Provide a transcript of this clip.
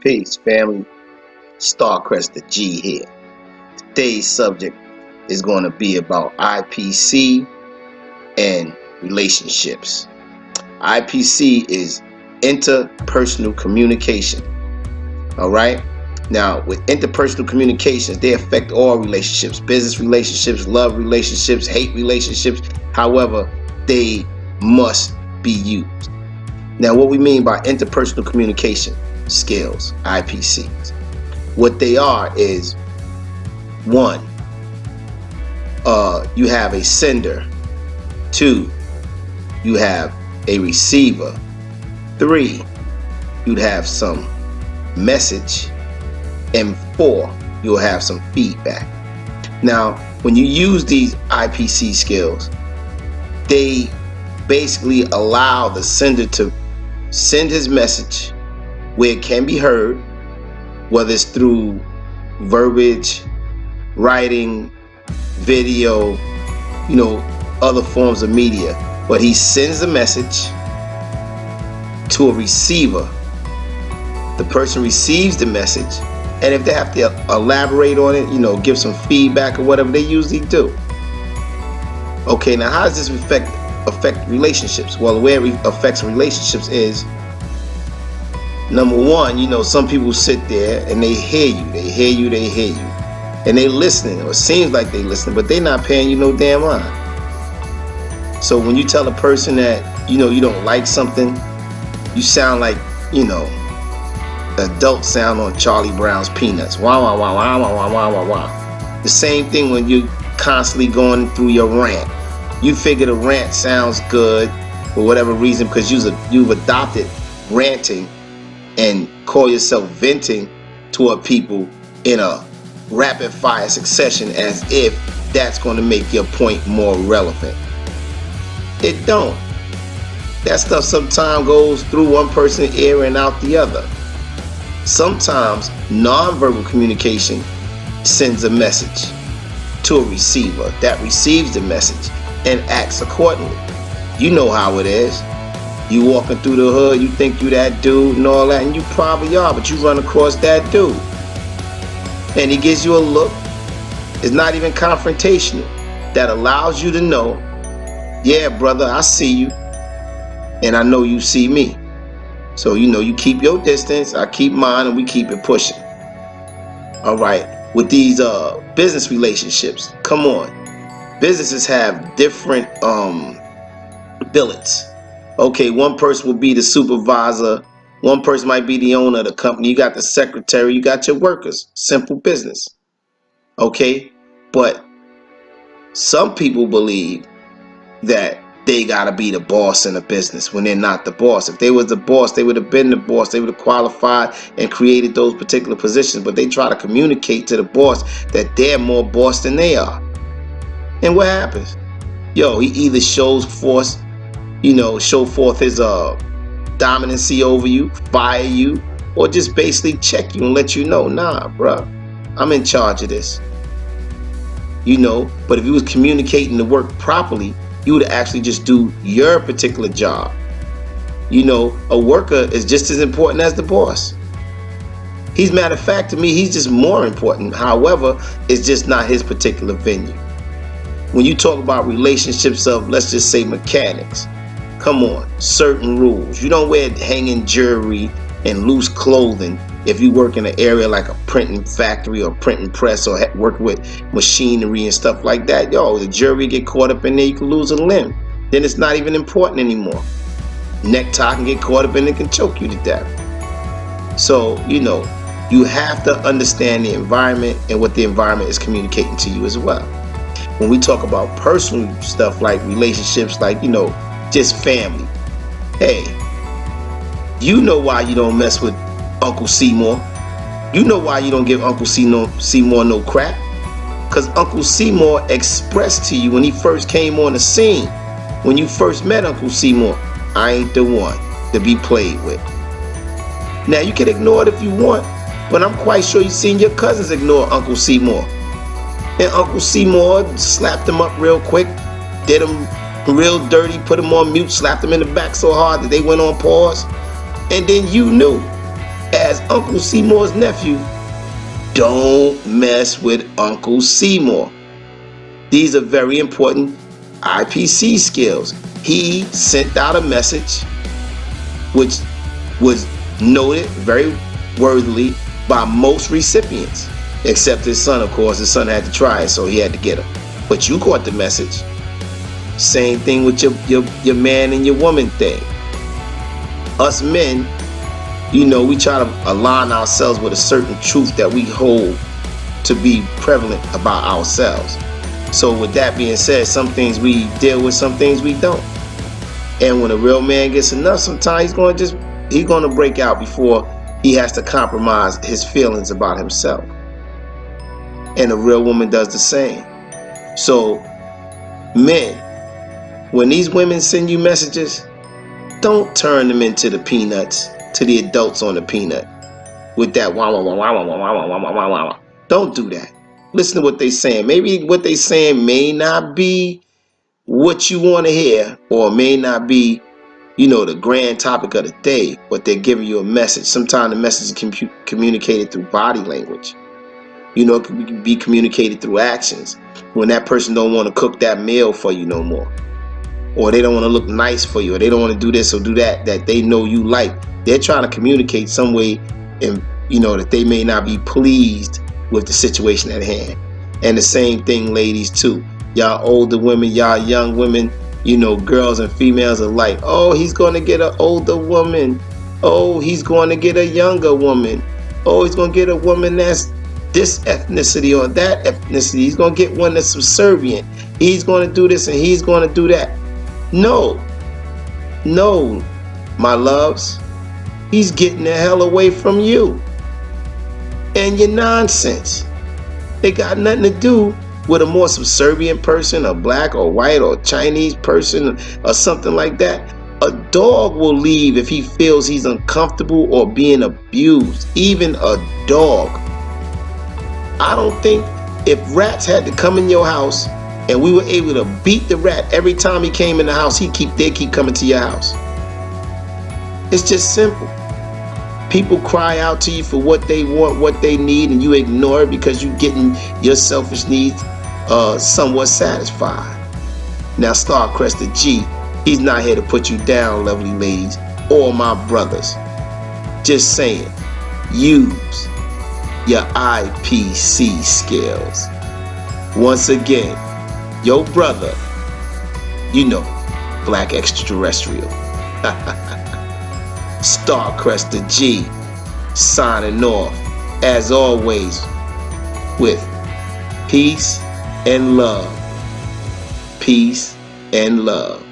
Peace, family. Starcrest The G here. Today's subject is going to be about IPC and relationships. IPC is interpersonal communication. All right? Now, with interpersonal communications, they affect all relationships, business relationships, love relationships, hate relationships. However, they must be used. Now, what we mean by interpersonal communication skills, IPCs. What they are is one, you have a sender. Two, you have a receiver. Three, you'd have some message. And four, you'll have some feedback. Now, when you use these IPC skills, they basically allow the sender to send his message where it can be heard, whether it's through verbiage, writing, video, other forms of media. But he sends a message to a receiver. The person receives the message, and if they have to elaborate on it, give some feedback or whatever, they usually do. Okay, now how does this affect relationships? Well, the way it affects relationships is, number one, some people sit there and they hear you, and they listening, or it seems like they listening, but they not paying you no damn mind. So when you tell a person that, you don't like something, you sound like, adult sound on Charlie Brown's Peanuts. Wah, wah, wah, wah, wah, wah, wah, wah, wah. The same thing when you constantly going through your rant. You figure the rant sounds good for whatever reason because you've adopted ranting and call yourself venting toward people in a rapid fire succession as if that's going to make your point more relevant. It don't. That stuff sometimes goes through one person's ear and out the other. Sometimes nonverbal communication sends a message to a receiver that receives the message and acts accordingly. You know how it is. You walking through the hood, you think you that dude and all that, and you probably are, but you run across that dude. And he gives you a look. It's not even confrontational. That allows you to know, yeah, brother, I see you, and I know you see me. So, you keep your distance, I keep mine, and we keep it pushing. All right, with these business relationships, come on. Businesses have different billets. Okay, one person will be the supervisor, one person might be the owner of the company, you got the secretary, you got your workers. Simple business. Okay, but some people believe that they gotta be the boss in a business when they're not the boss. If they was the boss, they would have been the boss. They would have qualified and created those particular positions, but they try to communicate to the boss that they're more boss than they are. And what happens? He either show forth his dominancy over you, fire you, or just basically check you and let you know, nah, bruh, I'm in charge of this. But if you was communicating the work properly, you would actually just do your particular job. A worker is just as important as the boss. Matter of fact, to me, he's just more important. However, it's just not his particular venue. When you talk about relationships of, let's just say, mechanics, come on, certain rules. You don't wear hanging jewelry and loose clothing if you work in an area like a printing factory or printing press or work with machinery and stuff like that. The jewelry get caught up in there, you can lose a limb. Then it's not even important anymore. Necktie can get caught up in it, can choke you to death. So, you have to understand the environment and what the environment is communicating to you as well. When we talk about personal stuff like relationships, like, just family. Hey, you know why you don't mess with Uncle Seymour. You know why you don't give Uncle Seymour no crap. Because Uncle Seymour expressed to you when he first came on the scene, when you first met Uncle Seymour, I ain't the one to be played with. Now, you can ignore it if you want, but I'm quite sure you've seen your cousins ignore Uncle Seymour. And Uncle Seymour slapped him up real quick, did him real dirty, put him on mute, slapped him in the back so hard that they went on pause. And then you knew As Uncle Seymour's nephew, don't mess with Uncle Seymour. These are very important IPC skills. He sent out a message which was noted very worthily by most recipients, except his son, of course. His son had to try it, so he had to get him. But you caught the message. Same thing with your man and your woman thing. Us men, we try to align ourselves with a certain truth that we hold to be prevalent about ourselves. So with that being said, some things we deal with, some things we don't. And when a real man gets enough, sometimes he's going to break out before he has to compromise his feelings about himself. And a real woman does the same. So men, when these women send you messages, don't turn them into the peanuts, to the adults on the peanut with that wah wah wah wah wah wah wah wah wah wah wah. Don't do that. Listen to what they're saying. Maybe what they're saying may not be what you want to hear, or may not be, the grand topic of the day, but they're giving you a message. Sometimes the message is communicated through body language. It can be communicated through actions. When that person don't want to cook that meal for you no more, or they don't want to look nice for you, or they don't want to do this or do that they know you like. They're trying to communicate some way, and that they may not be pleased with the situation at hand. And the same thing, ladies, too. Y'all older women, y'all young women, girls and females alike. Oh, he's going to get an older woman. Oh, he's going to get a younger woman. Oh, he's going to get a woman that's this ethnicity or that ethnicity. He's going to get one that's subservient. He's going to do this and he's going to do that. No, my loves. He's getting the hell away from you and your nonsense. It got nothing to do with a more subservient person, a black or white or Chinese person or something like that. A dog will leave if he feels he's uncomfortable or being abused. Even a dog. I don't think if rats had to come in your house and we were able to beat the rat every time he came in the house, they'd keep coming to your house. It's just simple. People cry out to you for what they want, what they need, and you ignore it because you're getting your selfish needs somewhat satisfied. Now, Starcrrest The G, he's not here to put you down, lovely ladies, or my brothers. Just saying, use your IPC skills. Once again, your brother, Black Extraterrestrial. Starcrrest The G, signing off, as always, with peace and love. Peace and love.